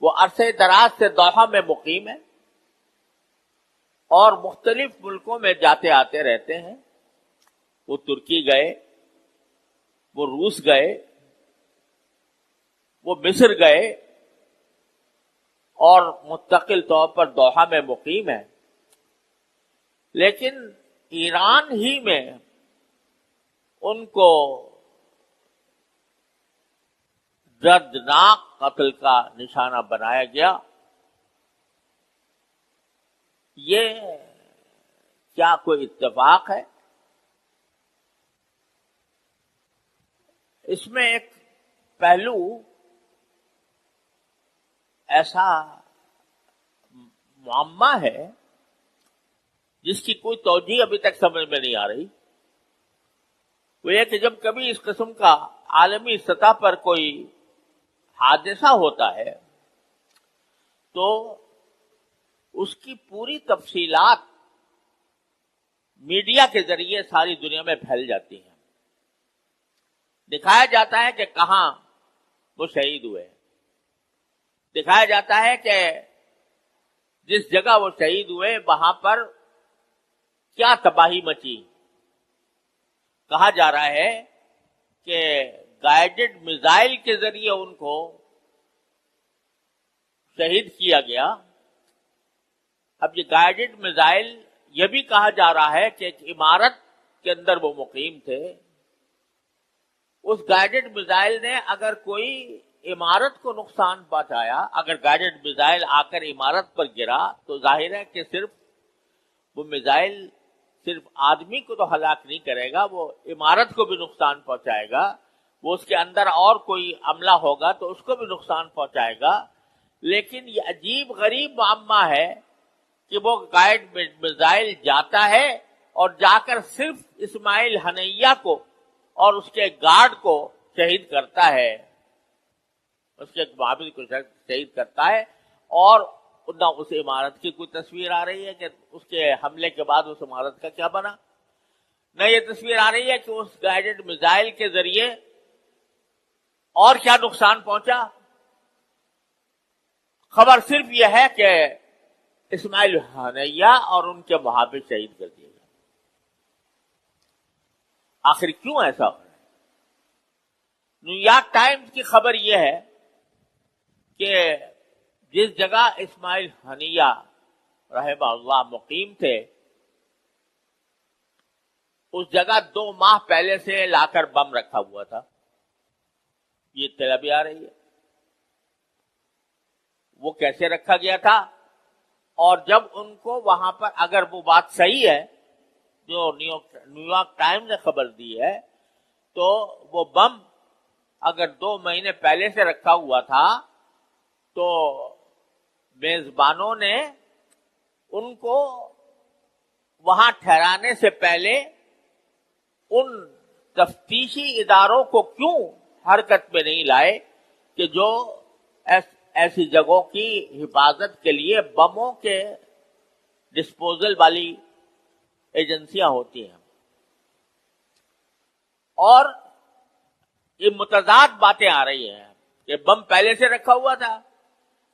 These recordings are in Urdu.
وہ عرصے دراز سے دوحہ میں مقیم ہے اور مختلف ملکوں میں جاتے آتے رہتے ہیں. وہ ترکی گئے، وہ روس گئے، وہ مصر گئے اور مستقل طور پر دوحہ میں مقیم ہے. لیکن ایران ہی میں ان کو دردناک قتل کا نشانہ بنایا گیا. یہ کیا کوئی اتفاق ہے؟ اس میں ایک پہلو ایسا معمہ ہے جس کی کوئی توجیہ ابھی تک سمجھ میں نہیں آ رہی. وہ یہ کہ جب کبھی اس قسم کا عالمی سطح پر کوئی حادثہ ہوتا ہے تو اس کی پوری تفصیلات میڈیا کے ذریعے ساری دنیا میں پھیل جاتی ہیں. دکھایا جاتا ہے کہ کہاں وہ شہید ہوئے، دکھایا جاتا ہے کہ جس جگہ وہ شہید ہوئے وہاں پر کیا تباہی مچی. کہا جا رہا ہے کہ گائیڈڈ میزائل کے ذریعے ان کو شہید کیا گیا. اب یہ گائیڈڈ میزائل، یہ بھی کہا جا رہا ہے کہ ایک عمارت کے اندر وہ مقیم تھے. اس گائیڈڈ میزائل نے اگر کوئی عمارت کو نقصان پہنچایا، اگر گائیڈڈ میزائل آ کر عمارت پر گرا تو ظاہر ہے کہ صرف وہ میزائل صرف آدمی کو تو ہلاک نہیں کرے گا، وہ عمارت کو بھی نقصان پہنچائے گا. وہ اس کے اندر اور کوئی عملہ ہوگا تو اس کو بھی نقصان پہنچائے گا. لیکن یہ عجیب غریب معمہ ہے کہ وہ گائیڈ میزائل جاتا ہے اور جا کر صرف اسماعیل ہنیہ کو اور اس کے گارڈ کو شہید کرتا ہے، اس کے محافظ کو شہید کرتا ہے. اور نہ اس عمارت کی کوئی تصویر آ رہی ہے کہ اس کے حملے کے بعد اس عمارت کا کیا بنا، نہ یہ تصویر آ رہی ہے کہ اس گائیڈڈ میزائل کے ذریعے اور کیا نقصان پہنچا. خبر صرف یہ ہے کہ اسماعیل ہنیہ اور ان کے محافظ شہید کر دیے گئے. آخر کیوں ایسا ہو رہا ہے؟ نیو یارک ٹائمز کی خبر یہ ہے کہ جس جگہ اسماعیل ہنیہ رحمہ اللہ مقیم تھے اس جگہ 2 ماہ پہلے سے لا کر بم رکھا ہوا تھا. یہ اطلاع بھی آ رہی ہے. وہ کیسے رکھا گیا تھا؟ اور جب ان کو وہاں پر، اگر وہ بات صحیح ہے جو نیو یارک ٹائمز نے خبر دی ہے، تو وہ بم اگر 2 مہینے پہلے سے رکھا ہوا تھا تو میزبانوں نے ان کو وہاں ٹھہرانے سے پہلے ان تفتیشی اداروں کو کیوں حرکت میں نہیں لائے کہ جو ایسی جگہوں کی حفاظت کے لیے بموں کے ڈسپوزل والی ایجنسیاں ہوتی ہیں. اور یہ متضاد باتیں آ رہی ہیں کہ بم پہلے سے رکھا ہوا تھا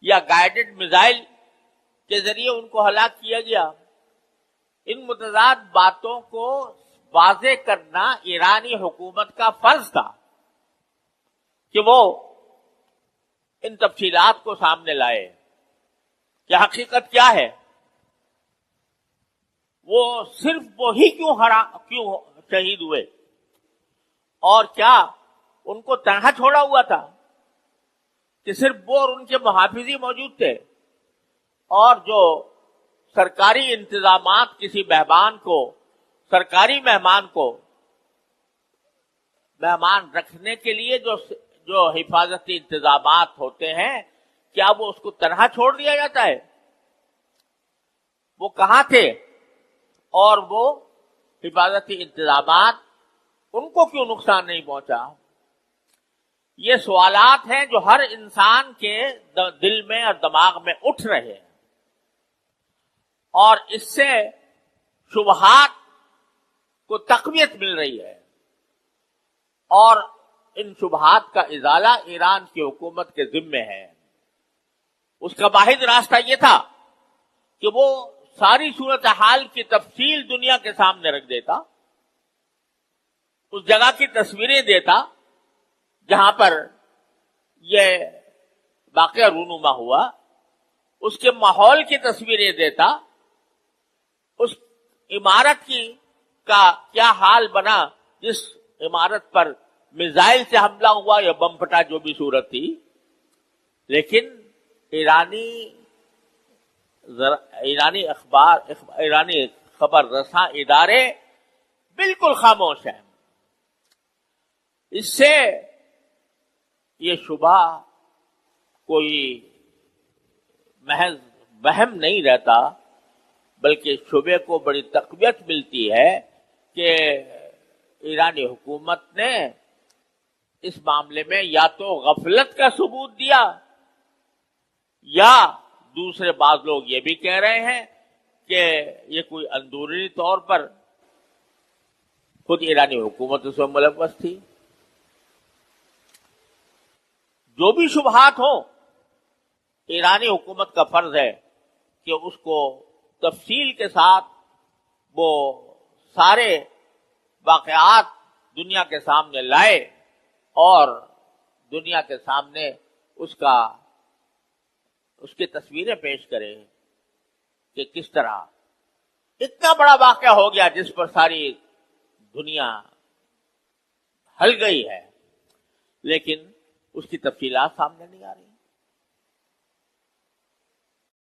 یا گائیڈڈ میزائل کے ذریعے ان کو ہلاک کیا گیا. ان متضاد باتوں کو واضح کرنا ایرانی حکومت کا فرض تھا کہ وہ ان تفصیلات کو سامنے لائے کہ حقیقت کیا ہے. وہ صرف وہی کیوں شہید ہوئے، اور کیا ان کو تنہا چھوڑا ہوا تھا کہ صرف وہ اور ان کے محافظ ہی موجود تھے، اور جو سرکاری انتظامات کسی سرکاری مہمان کو مہمان رکھنے کے لیے جو حفاظتی انتظامات ہوتے ہیں، کیا وہ اس کو تنہا چھوڑ دیا جاتا ہے؟ وہ کہاں تھے اور وہ حفاظتی انتظامات ان کو کیوں نقصان نہیں پہنچا؟ یہ سوالات ہیں جو ہر انسان کے دل میں اور دماغ میں اٹھ رہے ہیں، اور اس سے شبہات کو تقویت مل رہی ہے، اور ان شبہات کا ازالہ ایران کی حکومت کے ذمے ہے. اس کا واحد راستہ یہ تھا کہ وہ ساری صورتحال کی تفصیل دنیا کے سامنے رکھ دیتا، اس جگہ کی تصویریں دیتا جہاں پر یہ واقعہ رونما ہوا، اس کے ماحول کی تصویریں دیتا، اس عمارت کا کیا حال بنا جس عمارت پر میزائل سے حملہ ہوا یا بم پھٹا، جو بھی صورت تھی. لیکن ایرانی خبر رساں ادارے بالکل خاموش ہیں. اس سے یہ شبہ کوئی محض وہم نہیں رہتا، بلکہ شبے کو بڑی تقویت ملتی ہے کہ ایرانی حکومت نے اس معاملے میں یا تو غفلت کا ثبوت دیا، یا دوسرے بعض لوگ یہ بھی کہہ رہے ہیں کہ یہ کوئی اندرونی طور پر خود ایرانی حکومت اس میں ملوث تھی. جو بھی شبہات ہوں، ایرانی حکومت کا فرض ہے کہ اس کو تفصیل کے ساتھ وہ سارے واقعات دنیا کے سامنے لائے اور دنیا کے سامنے اس کی تصویریں پیش کرے کہ کس طرح اتنا بڑا واقعہ ہو گیا جس پر ساری دنیا ہل گئی ہے، لیکن اس کی تفصیلات سامنے نہیں آ رہی.